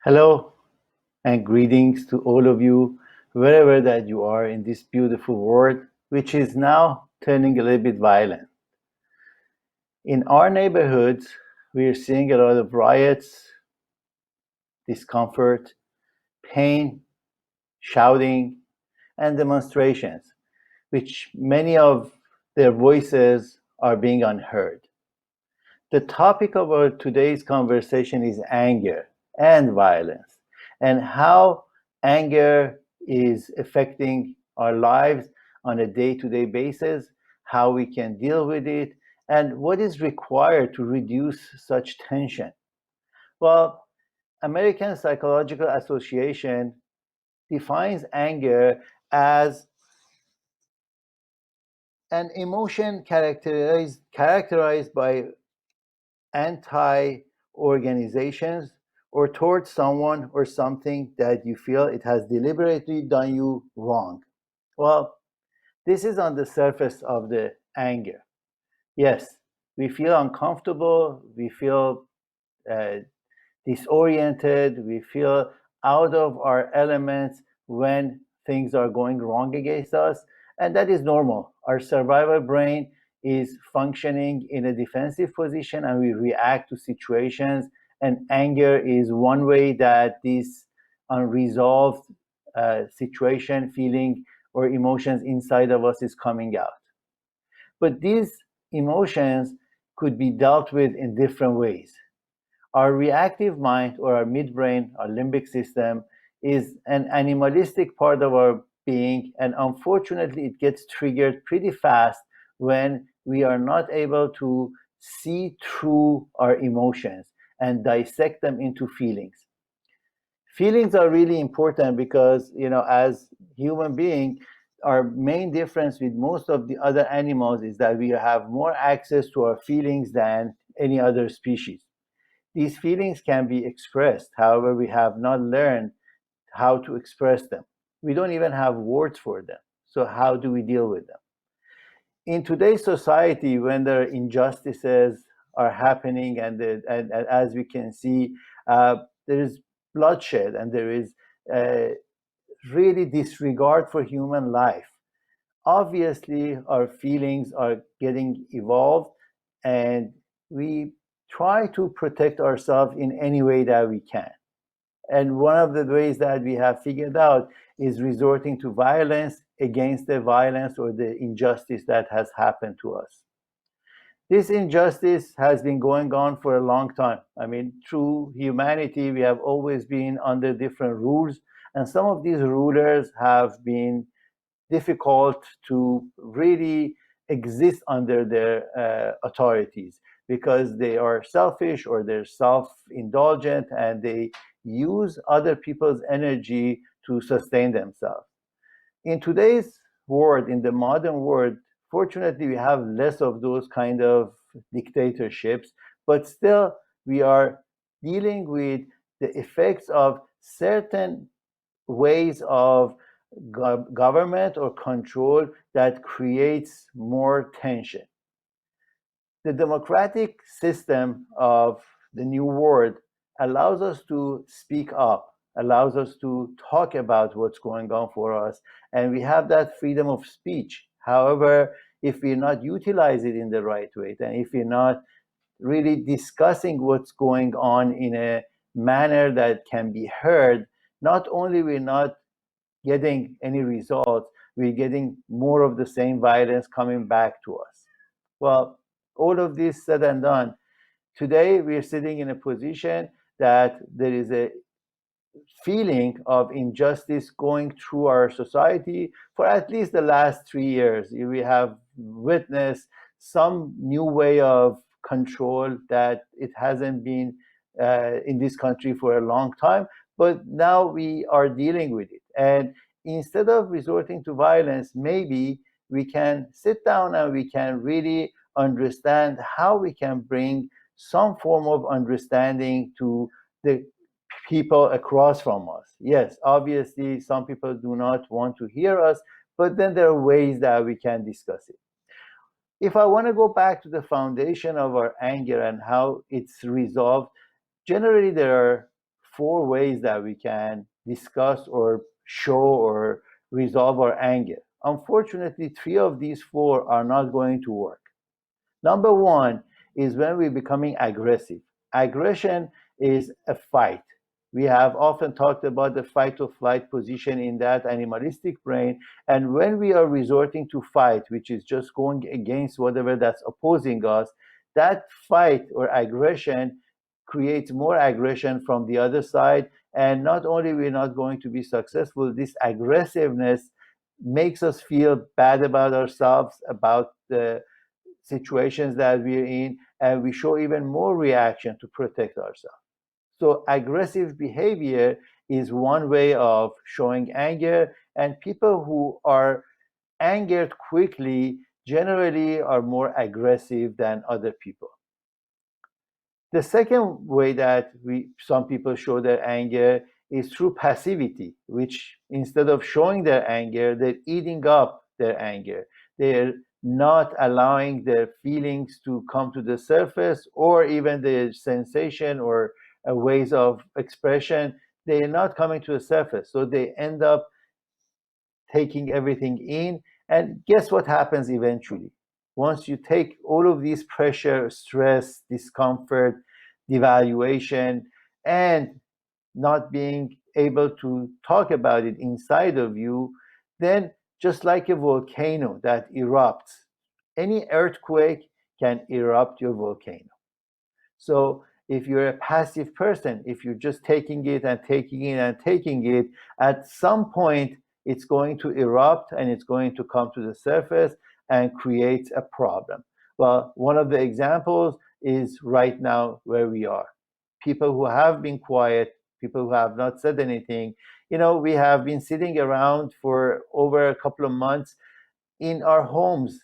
Hello and greetings to all of you, wherever that you are in this beautiful world, which is now turning a little bit violent. In our neighborhoods, we are seeing a lot of riots, discomfort, pain, shouting, and demonstrations, which many of their voices are being unheard. The topic of our today's conversation is anger and violence, and how anger is affecting our lives on a day-to-day basis, how we can deal with it, and what is required to reduce such tension. Well, American Psychological Association defines anger as an emotion characterized by anti-organizations or towards someone or something that you feel it has deliberately done you wrong. Well, this is on the surface of the anger. Yes, we feel uncomfortable, we feel uh, disoriented, we feel out of our elements when things are going wrong against us, and that is normal. Our survival brain is functioning in a defensive position and we react to situations, and anger is one way that this unresolved situation, feeling, or emotions inside of us is coming out. But these emotions could be dealt with in different ways. Our reactive mind, or our midbrain, our limbic system, is an animalistic part of our being, and unfortunately, it gets triggered pretty fast when we are not able to see through our emotions and dissect them into feelings. Feelings are really important because, as human beings, our main difference with most of the other animals is that we have more access to our feelings than any other species. These feelings can be expressed. However, we have not learned how to express them. We don't even have words for them. So how do we deal with them? In today's society, when there are injustices are happening, and as we can see, there is bloodshed and there is uh, really disregard for human life. Obviously, our feelings are getting evolved, and we try to protect ourselves in any way that we can. And one of the ways that we have figured out is resorting to violence against the violence or the injustice that has happened to us. This injustice has been going on for a long time. I mean, through humanity, we have always been under different rules, and some of these rulers have been difficult to really exist under their authorities because they are selfish or they're self-indulgent and they use other people's energy to sustain themselves. In today's world, in the modern world, fortunately, we have less of those kind of dictatorships, but still, we are dealing with the effects of certain ways of government or control that creates more tension. The democratic system of the new world allows us to speak up, allows us to talk about what's going on for us, and we have that freedom of speech. However, if we're not utilize it in the right way, and if we're not really discussing what's going on in a manner that can be heard, not only we're not getting any results, we're getting more of the same violence coming back to us. Well, all of this said and done, today we're sitting in a position that there is a feeling of injustice going through our society for at least the last 3 years. We have witnessed some new way of control that it hasn't been in this country for a long time, but now we are dealing with it. And instead of resorting to violence, maybe we can sit down and we can really understand how we can bring some form of understanding to the people across from us. Yes, obviously, some people do not want to hear us, but then there are ways that we can discuss it. If I want to go back to the foundation of our anger and how it's resolved, generally there are 4 ways that we can discuss or show or resolve our anger. Unfortunately, 3 of these 4 are not going to work. Number 1 is when we're becoming aggressive. Aggression is a fight. We have often talked about the fight or flight position in that animalistic brain. And when we are resorting to fight, which is just going against whatever that's opposing us, that fight or aggression creates more aggression from the other side. And not only we're not going to be successful, this aggressiveness makes us feel bad about ourselves, about the situations that we're in, and we show even more reaction to protect ourselves. So aggressive behavior is one way of showing anger, and people who are angered quickly generally are more aggressive than other people. The second way that some people show their anger is through passivity, which instead of showing their anger, they're eating up their anger. They're not allowing their feelings to come to the surface, or even the sensation or ways of expression, they're not coming to the surface. So they end up taking everything in. And guess what happens eventually? Once you take all of these pressure, stress, discomfort, devaluation, and not being able to talk about it inside of you, then just like a volcano that erupts, any earthquake can erupt your volcano. So if you're a passive person, if you're just taking it and taking it and taking it, at some point it's going to erupt and it's going to come to the surface and create a problem. Well, one of the examples is right now where we are. People who have been quiet, people who have not said anything, we have been sitting around for over a couple of months in our homes,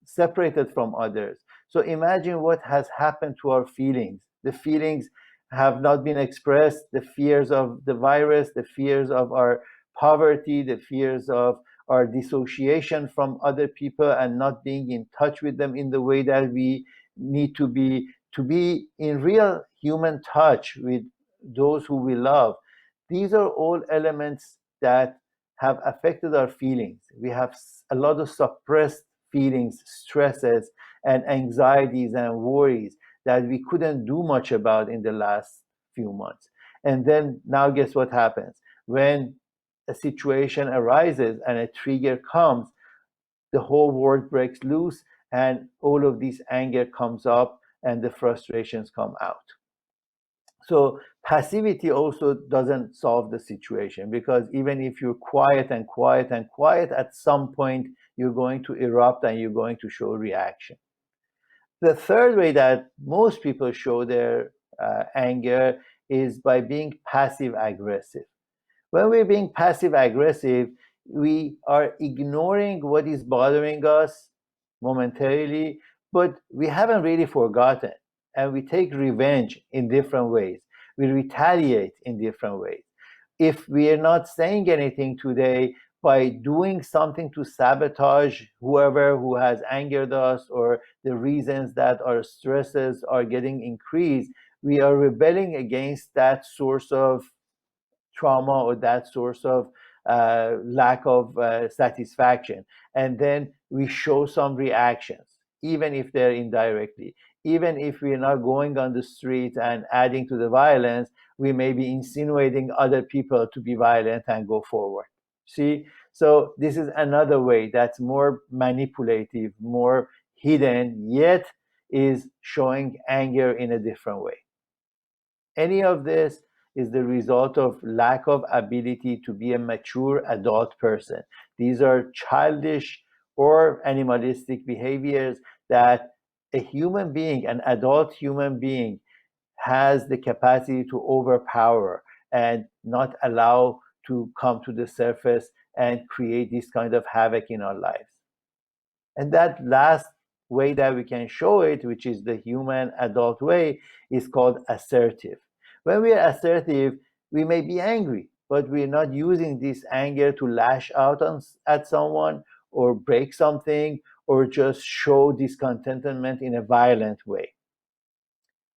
separated from others. So imagine what has happened to our feelings. The feelings have not been expressed, the fears of the virus, the fears of our poverty, the fears of our dissociation from other people and not being in touch with them in the way that we need to be in real human touch with those who we love. These are all elements that have affected our feelings. We have a lot of suppressed feelings, stresses, and anxieties and worries that we couldn't do much about in the last few months. And then now, guess what happens? When a situation arises and a trigger comes, the whole world breaks loose, and all of this anger comes up and the frustrations come out. So passivity also doesn't solve the situation, because even if you're quiet and quiet and quiet, at some point you're going to erupt and you're going to show reaction. The third way that most people show their anger is by being passive aggressive. When we're being passive aggressive, we are ignoring what is bothering us momentarily, but we haven't really forgotten. And we take revenge in different ways. We retaliate in different ways. If we are not saying anything today, by doing something to sabotage whoever who has angered us, or the reasons that our stresses are getting increased, we are rebelling against that source of trauma or that source of lack of satisfaction. And then we show some reactions, even if they're indirectly. Even if we're not going on the street and adding to the violence, we may be insinuating other people to be violent and go forward. See? So this is another way that's more manipulative, more hidden, yet is showing anger in a different way. Any of this is the result of lack of ability to be a mature adult person. These are childish or animalistic behaviors that a human being, an adult human being, has the capacity to overpower and not allow to come to the surface and create this kind of havoc in our lives. And that last way that we can show it, which is the human adult way, is called assertive. When we are assertive, we may be angry, but we're not using this anger to lash out at someone or break something or just show discontentment in a violent way.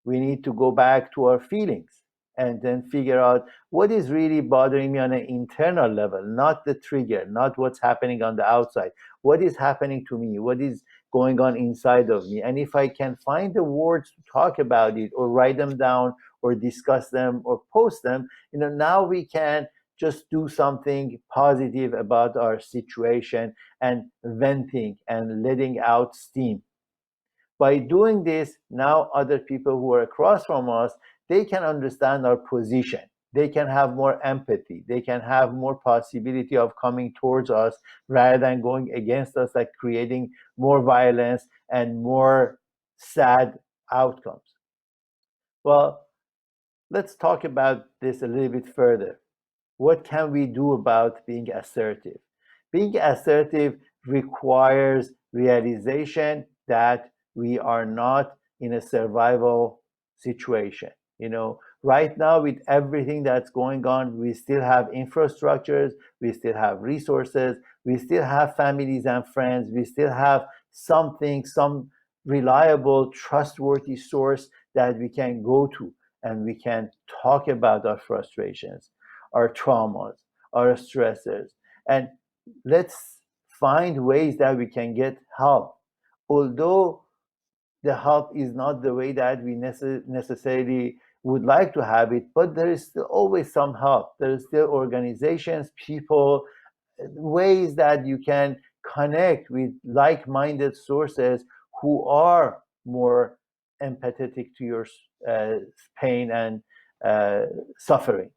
We need to go back to our feelings and then figure out what is really bothering me on an internal level, not the trigger, not what's happening on the outside. What is happening to me? What is going on inside of me? And if I can find the words to talk about it or write them down or discuss them or post them, now we can just do something positive about our situation and venting and letting out steam. By doing this, now other people who are across from us, they can understand our position. They can have more empathy. They can have more possibility of coming towards us rather than going against us, like creating more violence and more sad outcomes. Well, let's talk about this a little bit further. What can we do about being assertive? Being assertive requires realization that we are not in a survival situation. Right now, with everything that's going on, we still have infrastructures, we still have resources, we still have families and friends, we still have something, some reliable, trustworthy source that we can go to, and we can talk about our frustrations, our traumas, our stresses, and let's find ways that we can get help. Although the help is not the way that we necessarily would like to have it, but there is still always some help. There is still organizations, people, ways that you can connect with like-minded sources who are more empathetic to your pain and suffering.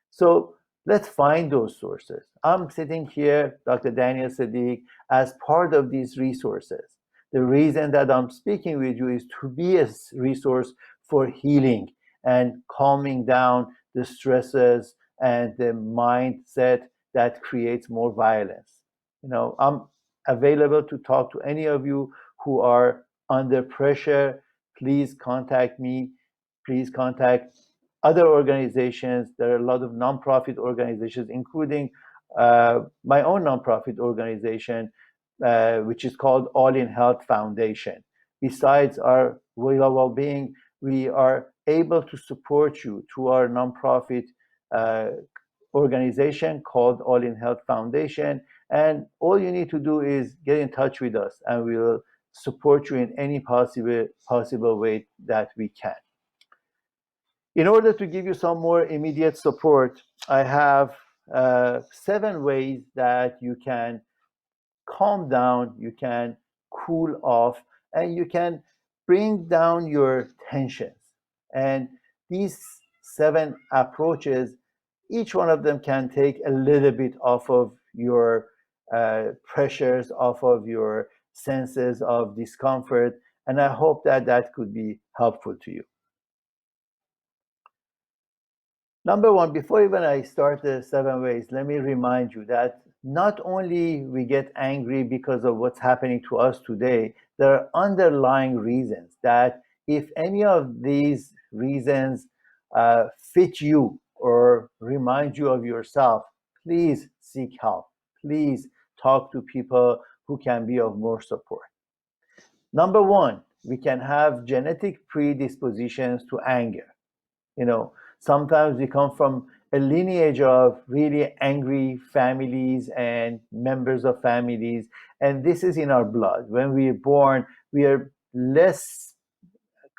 So let's find those sources. I'm sitting here, Dr. Daniel Sadiq, as part of these resources. The reason that I'm speaking with you is to be a resource for healing and calming down the stresses and the mindset that creates more violence. I'm available to talk to any of you who are under pressure. Please contact me. Please contact other organizations. There are a lot of nonprofit organizations, including my own nonprofit organization, which is called All in Health Foundation. Besides our well-being, we are able to support you through our nonprofit organization called All in Health Foundation. And all you need to do is get in touch with us, and we will support you in any possible way that we can. In order to give you some more immediate support, I have 7 ways that you can calm down, you can cool off, and you can bring down your tensions. And these 7 approaches, each one of them can take a little bit off of your pressures, off of your senses of discomfort, and I hope that that could be helpful to you. Number one, before even I start the 7 ways, let me remind you that not only we get angry because of what's happening to us today, there are underlying reasons that if any of these reasons fit you or remind you of yourself, please seek help. Please talk to people who can be of more support. Number one, we can have genetic predispositions to anger. Sometimes we come from a lineage of really angry families and members of families, and this is in our blood. When we are born, we are less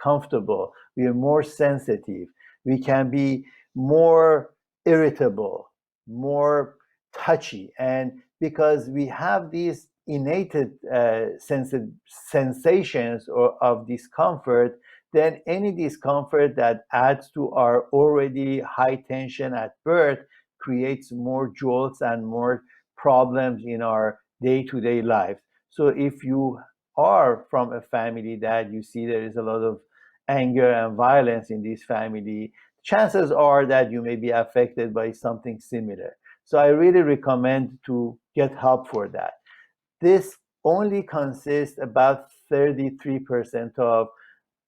comfortable, we are more sensitive, we can be more irritable, more touchy, and because we have these innate sensations of discomfort, then any discomfort that adds to our already high tension at birth creates more jolts and more problems in our day-to-day life. So if you are from a family that you see there is a lot of anger and violence in this family, chances are that you may be affected by something similar. So I really recommend to get help for that. This only consists about 33% of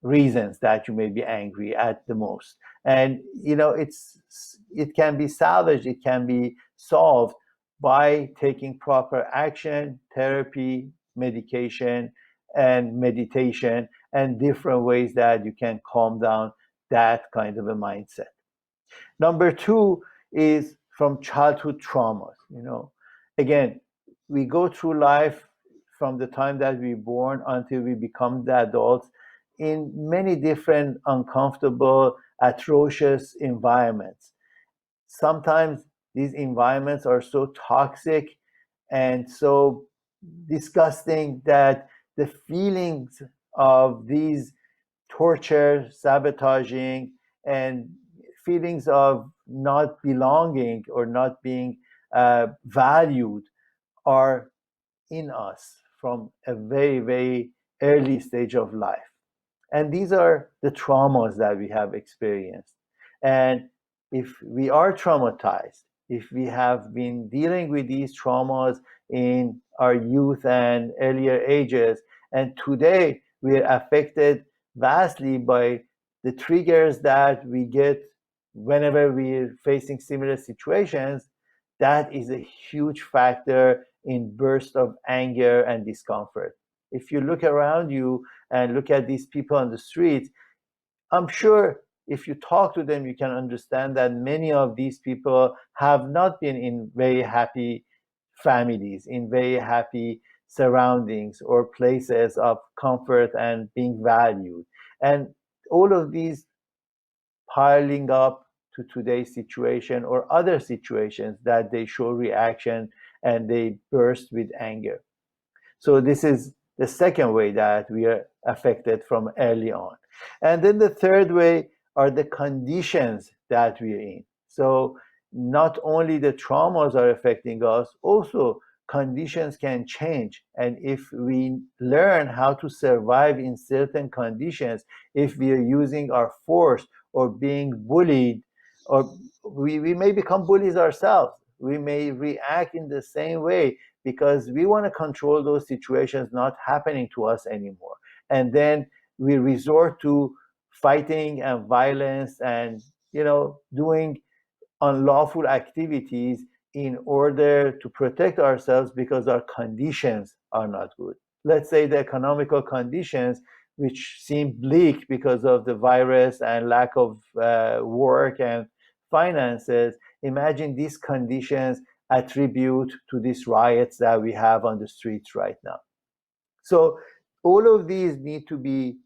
reasons that you may be angry at the most. And it can be salvaged, it can be solved by taking proper action, therapy, medication, and meditation, and different ways that you can calm down that kind of a mindset. Number two is from childhood traumas. Again, we go through life from the time that we're born until we become the adults in many different uncomfortable, atrocious environments. Sometimes these environments are so toxic and so disgusting that the feelings of these torture, sabotaging, and feelings of not belonging or not being valued are in us from a very, very early stage of life. And these are the traumas that we have experienced. And if we are traumatized, if we have been dealing with these traumas in our youth and earlier ages, and today we are affected vastly by the triggers that we get whenever we're facing similar situations, that is a huge factor in bursts of anger and discomfort. If you look around you and look at these people on the streets, I'm sure if you talk to them, you can understand that many of these people have not been in very happy families, in very happy surroundings or places of comfort and being valued. And all of these piling up to today's situation or other situations that they show reaction and they burst with anger. So this is the second way that we are affected from early on. And then the third way are the conditions that we are in. So not only the traumas are affecting us, also conditions can change. And if we learn how to survive in certain conditions, if we are using our force or being bullied, or we may become bullies ourselves. We may react in the same way because we want to control those situations not happening to us anymore. And then we resort to fighting and violence and doing unlawful activities in order to protect ourselves because our conditions are not good. Let's say the economical conditions, which seem bleak because of the virus and lack of work and finances. Imagine these conditions attribute to these riots that we have on the streets right now. So all of these need to be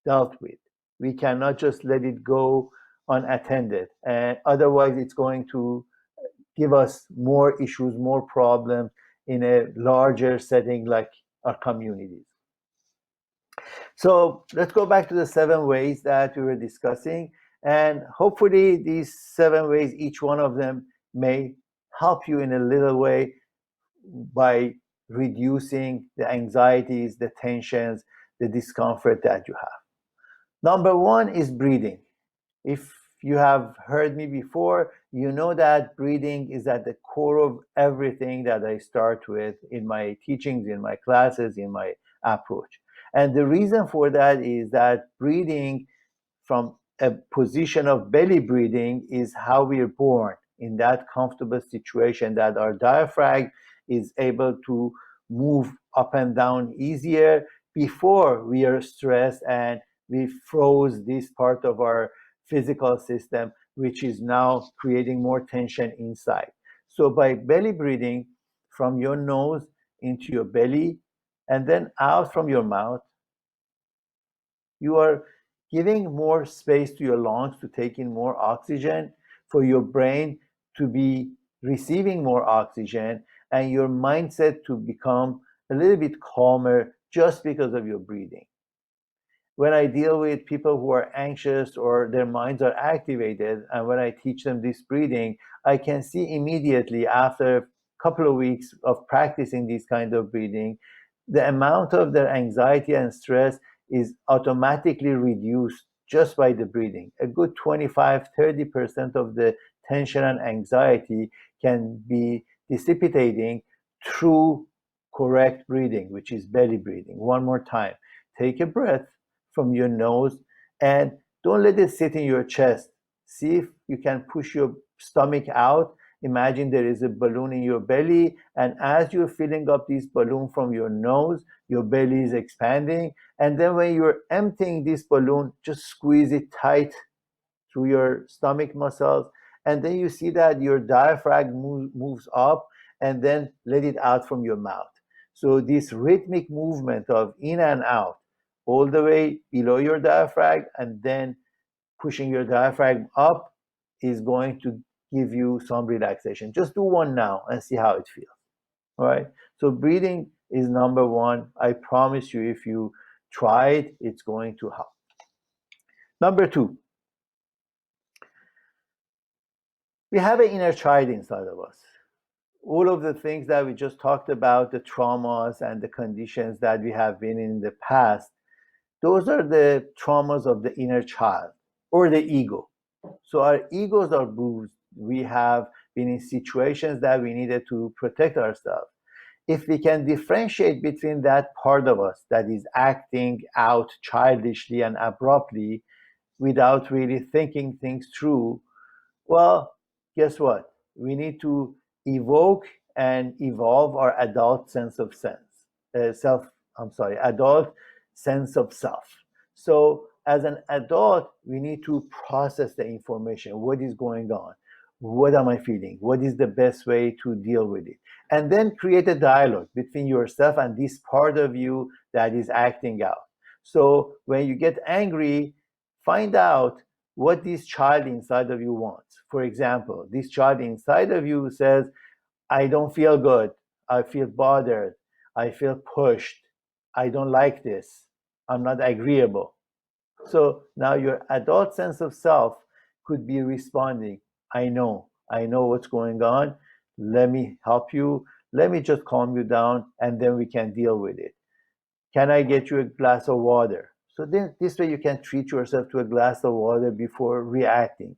dealt with. We cannot just let it go unattended, and otherwise it's going to give us more issues, more problems in a larger setting like our communities. So let's go back to the 7 ways that we were discussing, and hopefully these 7 ways, each one of them may help you in a little way by reducing the anxieties, the tensions, the discomfort that you have. Number 1 is breathing. If you have heard me before, you know that breathing is at the core of everything that I start with in my teachings, in my classes, in my approach. And the reason for that is that breathing from a position of belly breathing is how we are born, in that comfortable situation that our diaphragm is able to move up and down easier before we are stressed and we froze this part of our physical system, which is now creating more tension inside. So by belly breathing from your nose into your belly and then out from your mouth, you are giving more space to your lungs to take in more oxygen, for your brain to be receiving more oxygen, and your mindset to become a little bit calmer just because of your breathing. When I deal with people who are anxious or their minds are activated, and when I teach them this breathing, I can see immediately after a couple of weeks of practicing this kind of breathing, the amount of their anxiety and stress is automatically reduced just by the breathing. A good 25-30% of the tension and anxiety can be dissipating through correct breathing, which is belly breathing. One more time. Take a breath from your nose and don't let it sit in your chest. See if you can push your stomach out. Imagine there is a balloon in your belly, and as you're filling up this balloon from your nose, your belly is expanding. And then when you're emptying this balloon, just squeeze it tight through your stomach muscles, and then you see that your diaphragm moves up, and then let it out from your mouth. So this rhythmic movement of in and out, all the way below your diaphragm, and then pushing your diaphragm up, is going to give you some relaxation. Just do one now and see how it feels. All right. So breathing is number one. I promise you, if you try it, it's going to help. Number two, we have an inner child inside of us. All of the things that we just talked about, the traumas and the conditions that we have been in the past, those are the traumas of the inner child or the ego. So our egos are bruised. We have been in situations that we needed to protect ourselves. If we can differentiate between that part of us that is acting out childishly and abruptly without really thinking things through, well, guess what? We need to evoke and evolve our adult sense of adult sense of self. So as an adult, we need to process the information. What is going on? What am I feeling? What is the best way to deal with it? And then create a dialogue between yourself and this part of you that is acting out. So when you get angry, find out what this child inside of you wants. For example, this child inside of you says, I don't feel good. I feel bothered. I feel pushed. I don't like this. I'm not agreeable. So now your adult sense of self could be responding, I know what's going on. Let me help you. Let me just calm you down, and then we can deal with it. Can I get you a glass of water? So then this way you can treat yourself to a glass of water before reacting.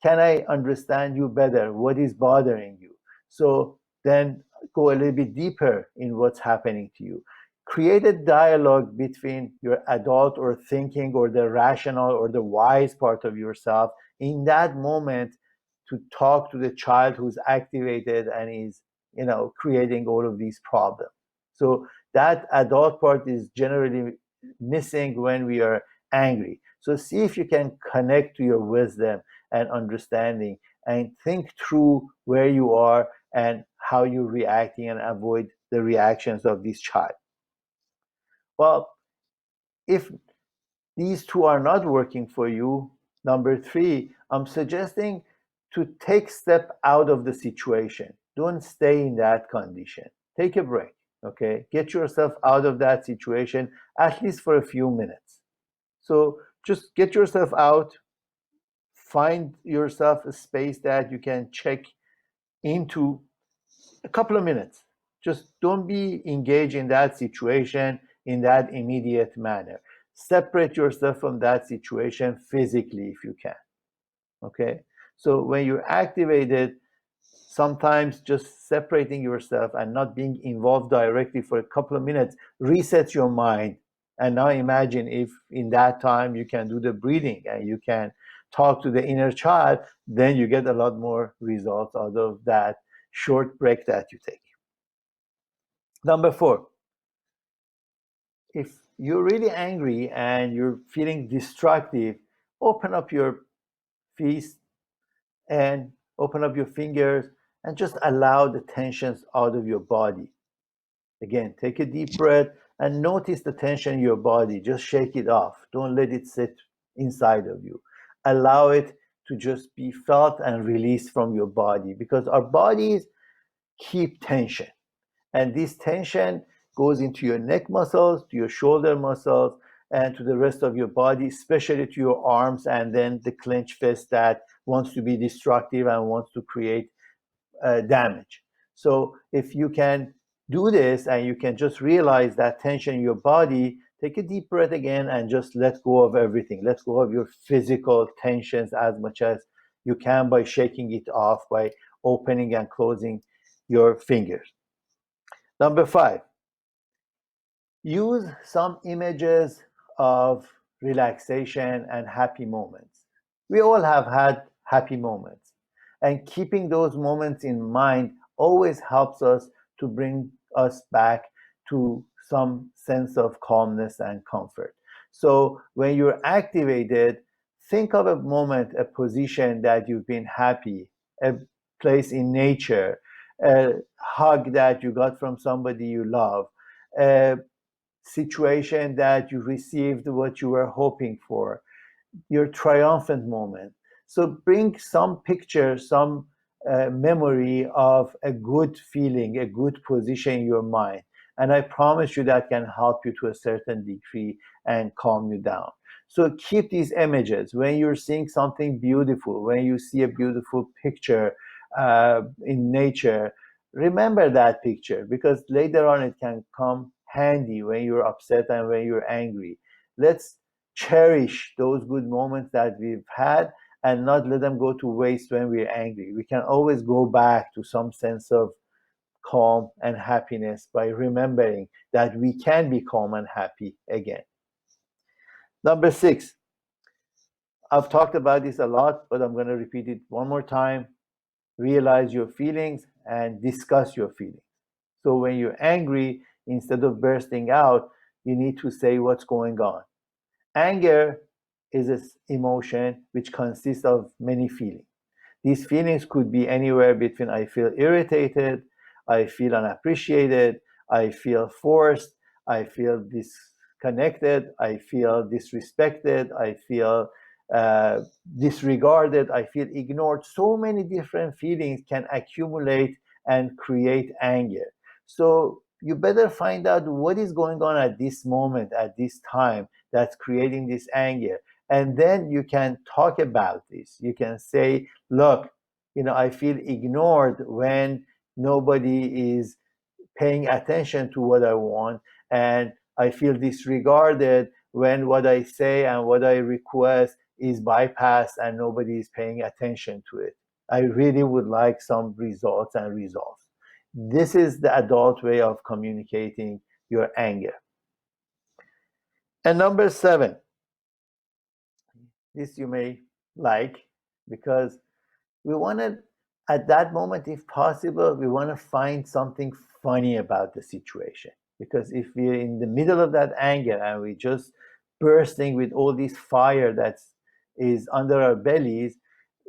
Can I understand you better? What is bothering you? So then go a little bit deeper in what's happening to you. Create a dialogue between your adult or thinking or the rational or the wise part of yourself in that moment to talk to the child who's activated and is, creating all of these problems. So that adult part is generally missing when we are angry. So see if you can connect to your wisdom and understanding and think through where you are and how you're reacting and avoid the reactions of this child. Well, if these two are not working for you, number three, I'm suggesting to take step out of the situation. Don't stay in that condition. Take a break, okay? Get yourself out of that situation, at least for a few minutes. So just get yourself out, find yourself a space that you can check into a couple of minutes. Just don't be engaged in that situation in that immediate manner. Separate yourself from that situation physically if you can. Okay? So when you're activated, sometimes just separating yourself and not being involved directly for a couple of minutes resets your mind. And now imagine if in that time you can do the breathing and you can talk to the inner child, then you get a lot more results out of that short break that you take. Number four, if you're really angry and you're feeling destructive, open up your fist and open up your fingers and just allow the tensions out of your body. Again, take a deep breath and notice the tension in your body. Just shake it off. Don't let it sit inside of you. Allow it to just be felt and released from your body, because our bodies keep tension. And this tension goes into your neck muscles, to your shoulder muscles, and to the rest of your body, especially to your arms, and then the clenched fist that wants to be destructive and wants to create damage. So if you can do this and you can just realize that tension in your body, take a deep breath again and just let go of everything. Let go of your physical tensions as much as you can by shaking it off, by opening and closing your fingers. Number five, use some images of relaxation and happy moments. We all have had happy moments, and keeping those moments in mind always helps us to bring us back to some sense of calmness and comfort. So when you're activated, think of a moment, a position that you've been happy, a place in nature, a hug that you got from somebody you love, a situation that you received what you were hoping for, your triumphant moment. So bring some picture, some memory of a good feeling, a good position in your mind. And I promise you that can help you to a certain degree and calm you down. So keep these images. When you're seeing something beautiful, when you see a beautiful picture in nature, remember that picture, because later on it can come handy when you're upset and when you're angry. Let's cherish those good moments that we've had and not let them go to waste when we're angry. We can always go back to some sense of calm and happiness by remembering that we can be calm and happy again. Number 6, I've talked about this a lot, but I'm going to repeat it one more time. Realize your feelings and discuss your feelings. So when you're angry, instead of bursting out, you need to say what's going on. Anger is an emotion which consists of many feelings. These feelings could be anywhere between I feel irritated, I feel unappreciated, I feel forced, I feel disconnected, I feel disrespected, I feel disregarded, I feel ignored. So many different feelings can accumulate and create anger. So you better find out what is going on at this moment, at this time, that's creating this anger. And then you can talk about this. You can say, look, I feel ignored when nobody is paying attention to what I want, and I feel disregarded when what I say and what I request is bypassed and nobody is paying attention to it. I really would like some results and resolve. This is the adult way of communicating your anger. And number 7, this you may like, because we want to, at that moment, if possible, we want to find something funny about the situation. Because if we're in the middle of that anger and we're just bursting with all this fire that is under our bellies,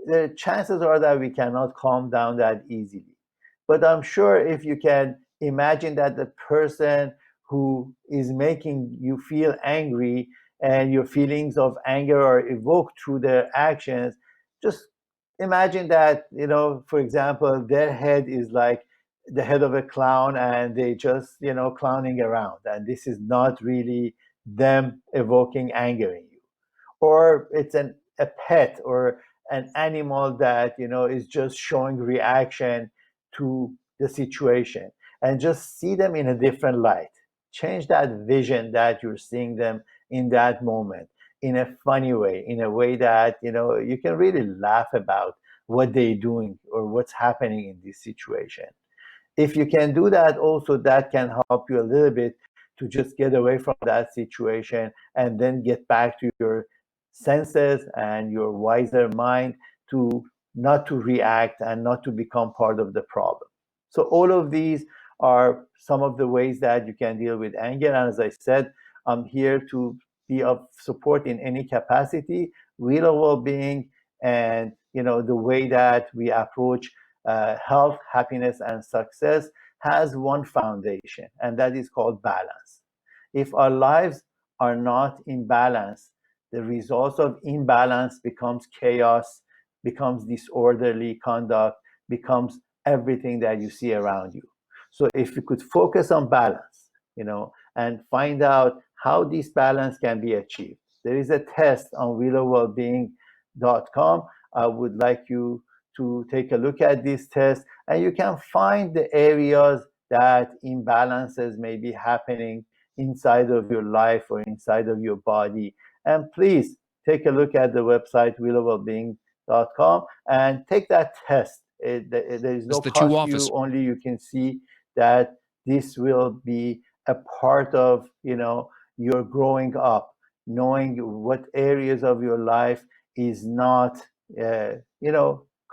the chances are that we cannot calm down that easily. But I'm sure if you can imagine that the person who is making you feel angry and your feelings of anger are evoked through their actions, just imagine that, for example, their head is like the head of a clown and they just, clowning around. And this is not really them evoking anger in you. Or it's a pet or an animal that, is just showing reaction to the situation, and just see them in a different light. Change that vision that you're seeing them in that moment in a funny way, in a way that, you can really laugh about what they're doing or what's happening in this situation. If you can do that, also that can help you a little bit to just get away from that situation and then get back to your senses and your wiser mind, to not to react and not to become part of the problem. So all of these are some of the ways that you can deal with anger. And as I said, I'm here to be of support in any capacity. Real well-being and the way that we approach health, happiness, and success has one foundation, and that is called balance. If our lives are not in balance, the results of imbalance becomes chaos, becomes disorderly conduct, becomes everything that you see around you. So if you could focus on balance, and find out how this balance can be achieved. There is a test on willowwellbeing.com. I would like you to take a look at this test, and you can find the areas that imbalances may be happening inside of your life or inside of your body. And please take a look at the website willowwellbeing.com and take that test. There is no cost to you, only you can see that this will be a part of your growing up, knowing what areas of your life is not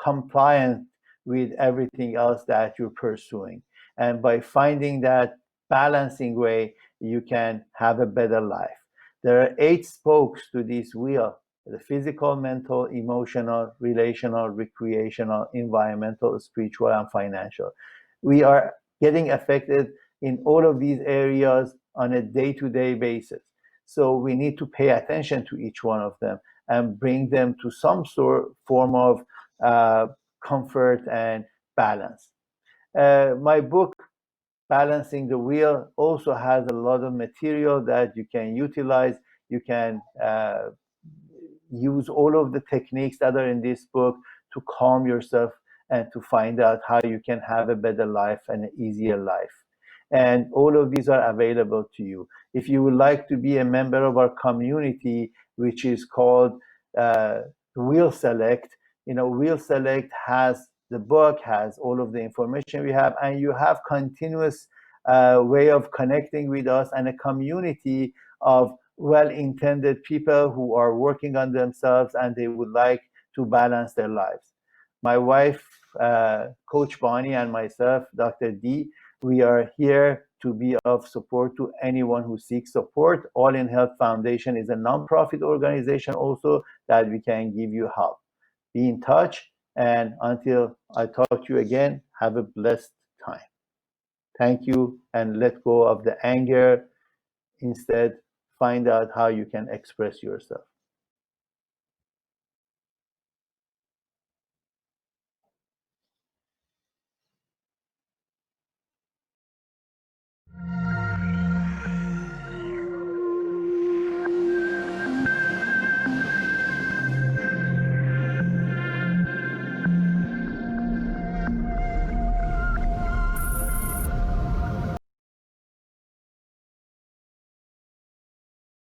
compliant with everything else that you're pursuing. And by finding that balancing way, you can have a better life. There are 8 spokes to this wheel. the physical, mental, emotional, relational, recreational, environmental, spiritual, and financial. We are getting affected in all of these areas on a day-to-day basis. So we need to pay attention to each one of them and bring them to some form of comfort and balance. My book, Balancing the Wheel, also has a lot of material that you can utilize. You can use all of the techniques that are in this book to calm yourself and to find out how you can have a better life and an easier life. And all of these are available to you. If you would like to be a member of our community, which is called Wheel Select, Wheel Select has the book, has all of the information we have, and you have continuous way of connecting with us and a community of well-intended people who are working on themselves and they would like to balance their lives. My wife, Coach Bonnie, and myself, Dr. D, we are here to be of support to anyone who seeks support. All in Health Foundation is a nonprofit organization also that we can give you help. Be in touch, and until I talk to you again, have a blessed time. Thank you, and let go of the anger. Instead, find out how you can express yourself.